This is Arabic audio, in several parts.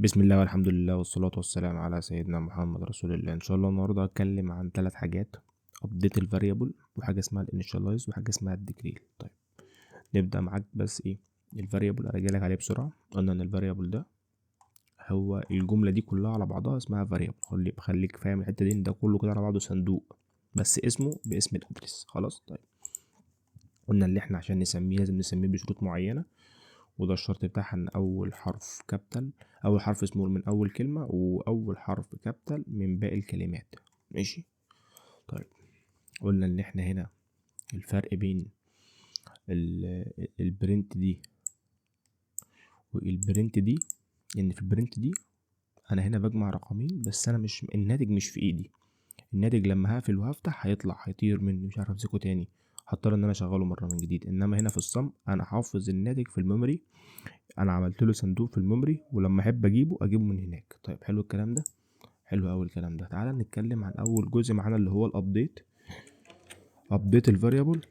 بسم الله والحمد لله والصلاة والسلام على سيدنا محمد رسول الله. ان شاء الله النهارده هتكلم عن 3 حاجات: ابديت الفاريبل، وحاجه اسمها الانيشاليز، وحاجه اسمها الديكريل. طيب نبدا معاك بس ايه الفاريبل. اراجعلك عليه بسرعه. قلنا ان الفاريبل ده هو الجمله دي كلها على بعضها اسمها فاريبل. خليك فاهم الحته دي، ان ده كله كده على بعضه صندوق بس اسمه باسم الادرس. خلاص. طيب قلنا اللي احنا عشان نسميه لازم نسميه بشروط معينه، وده الشرط بتاعها ان اول حرف كابيتال، اول حرف سمول من اول كلمة، واول حرف كابيتال من باقي الكلمات. ماشي. طيب قلنا ان احنا هنا الفرق بين البرنت دي والبرنت دي، ان في البرنت دي انا هنا بجمع رقمين بس، انا مش الناتج مش في ايدي. الناتج لما هقفل وهفتح هيطير مني، مش عارف امسكه تاني، هضطر ان انا اشغله مره من جديد. انما هنا في الصم انا حافظ الناتج في الميموري، انا عملت له صندوق في الميموري، ولما احب اجيبه من هناك. طيب حلو الكلام ده، حلو قوي الكلام ده. تعالى نتكلم عن اول جزء معانا اللي هو الابديت. ابديت الفاريبل.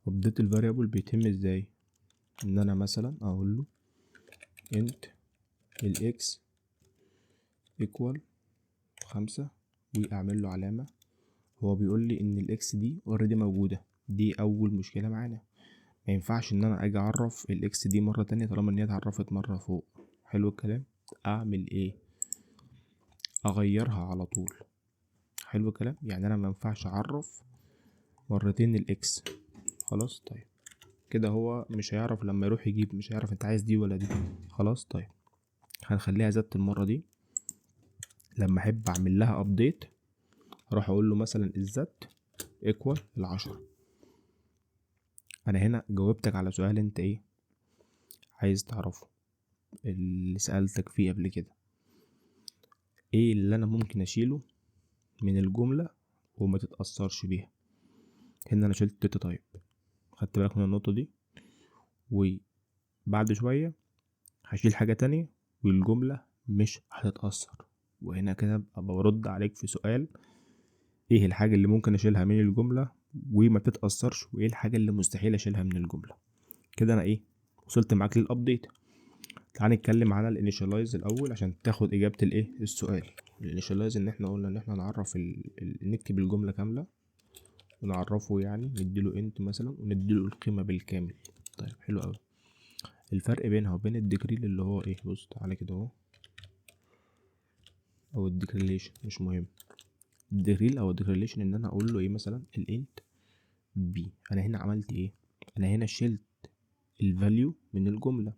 ابديت الفاريبل بيتم ازاي؟ ان انا مثلا اقول له انت الاكس ايكوال 5 واعمل له علامه. هو بيقول لي ان الاكس دي اوريدي موجوده، دي اول مشكله معانا. ما ينفعش ان انا اجي اعرف الاكس دي مره تانية طالما ان هي اتعرفت مره فوق. حلو الكلام. اعمل ايه؟ اغيرها على طول. حلو الكلام. يعني انا ما ينفعش اعرف مرتين الاكس. خلاص. طيب كده هو مش هيعرف لما يروح يجيب، مش هيعرف انت عايز دي ولا دي. خلاص. طيب هنخليها ذات المره دي. لما احب اعمل لها ابديت اروح اقول له مثلا الذات ايكوال 10. انا هنا جاوبتك على سؤال انت ايه عايز تعرفه، اللي سألتك فيه قبل كده: ايه اللي انا ممكن اشيله من الجملة وما تتأثرش بيها. هنا انا شلت داتا تايب، خدت بالك من النقطة دي. وبعد شوية هشيل حاجة تانية والجملة مش هتتأثر. وهنا كده ابقى برد عليك في سؤال: ايه الحاجة اللي ممكن اشيلها من الجملة وما بتتأثرش، وايه الحاجة اللي مستحيل اشيلها من الجملة. كده انا ايه وصلت معاك للابديت. تعال نتكلم على الانيشاليز الاول عشان تاخد اجابه الايه السؤال. الانيشاليز ان احنا قلنا ان احنا نعرف نكتب الجمله كامله ونعرفه، يعني نديله انت مثلا ونديله القيمه بالكامل. طيب حلو قوي. الفرق بينها وبين الديكريل اللي هو ايه؟ بص تعالى كده اهو، او الديكريليشن مش مهم. الديكريل او الديكريليشن ان انا اقول له ايه مثلا الانت بي. انا هنا عملت ايه؟ انا هنا شلت الفاليو من الجمله.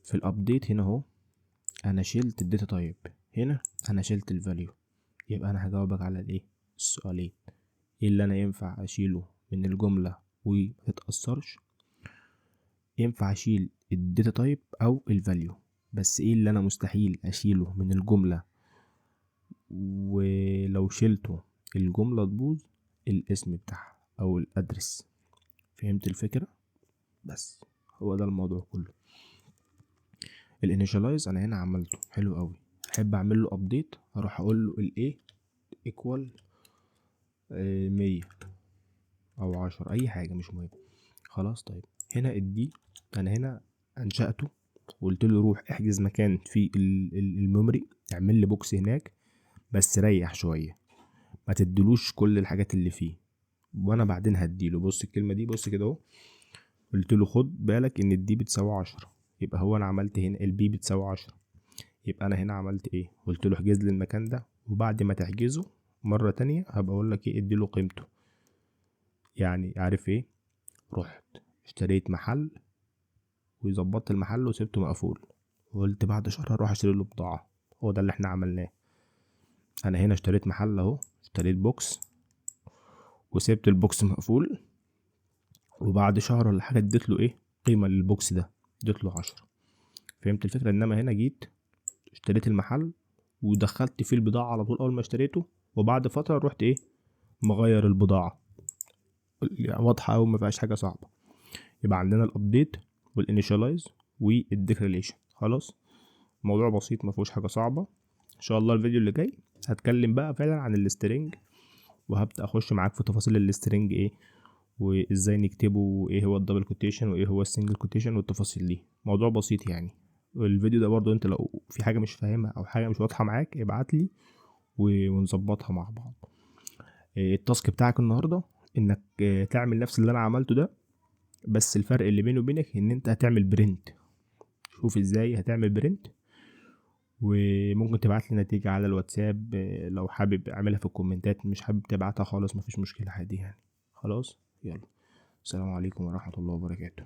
في الابديت هنا اهو انا شلت الداتا تايب، هنا انا شلت الفاليو. يبقى انا هجاوبك على الايه السؤالين: ايه اللي انا ينفع اشيله من الجمله ومتتأثرش؟ ينفع اشيل الداتا تايب او الفاليو. بس ايه اللي انا مستحيل اشيله من الجمله ولو شلته الجمله تبوظ؟ الاسم بتاعها او الادرس. فهمت الفكره؟ بس هو ده الموضوع كله. الانيشاليز انا هنا عملته حلو قوي. احب اعمل له ابديت اروح اقول له الايه ايكوال 100 او 10، اي حاجه مش مهم. خلاص. طيب هنا الدي انا هنا انشأته وقلت له روح احجز مكان في الميموري، اعمل لي بوكس هناك بس ريح شويه، ما تدلوش كل الحاجات اللي فيه وانا بعدين هديله. بص الكلمه دي، بص كده اهو، قلت له خد بالك ان الدي بتساوي 10. يبقى هو انا عملت هنا البي بتساوي 10. يبقى انا هنا عملت ايه؟ قلت له احجز لي المكان ده، وبعد ما تحجزه مره تانية هبقى اقول لك ايه اديله قيمته. يعني عارف ايه؟ رحت اشتريت محل وظبطت المحل وسبته مقفول، وقلت بعد شهر اروح اشتري له بضاعه. هو ده اللي احنا عملناه. انا هنا اشتريت محل اهو، اشتريت بوكس وسبت البوكس مقفول، وبعد شهر ولا حاجه اديت له ايه قيمه للبوكس ده، اديت له 10. فهمت الفكره؟ انما هنا جيت اشتريت المحل ودخلت فيه البضاعه على طول اول ما اشتريته، وبعد فتره رحت ايه مغير البضاعه. يعني واضحه أوي، ما فيهاش حاجه صعبه. يبقى عندنا الابديت والانيشاليز والديكريليشن. خلاص، موضوع بسيط ما فيهوش حاجه صعبه. ان شاء الله الفيديو اللي جاي هتكلم بقى فعلا عن السترينج وهبدأ اخش معاك في تفاصيل السترنج ايه، وازاي نكتبه، وايه هو الدبل كوتيشن، وايه هو السنجل كوتيشن، والتفاصيل دي. موضوع بسيط يعني. والفيديو ده برضو انت لو في حاجة مش فاهمها او حاجة مش واضحة معاك ابعت لي ونظبطها مع بعض. التاسك بتاعك النهارده انك تعمل نفس اللي انا عملته ده، بس الفرق اللي بينه وبينك ان انت هتعمل برنت. شوف ازاي هتعمل برنت، وممكن تبعت لي نتيجة على الواتساب. لو حابب اعملها في الكومنتات، مش حابب تبعتها خالص مفيش مشكلة عادي يعني. خلاص، يلا، السلام عليكم ورحمة الله وبركاته.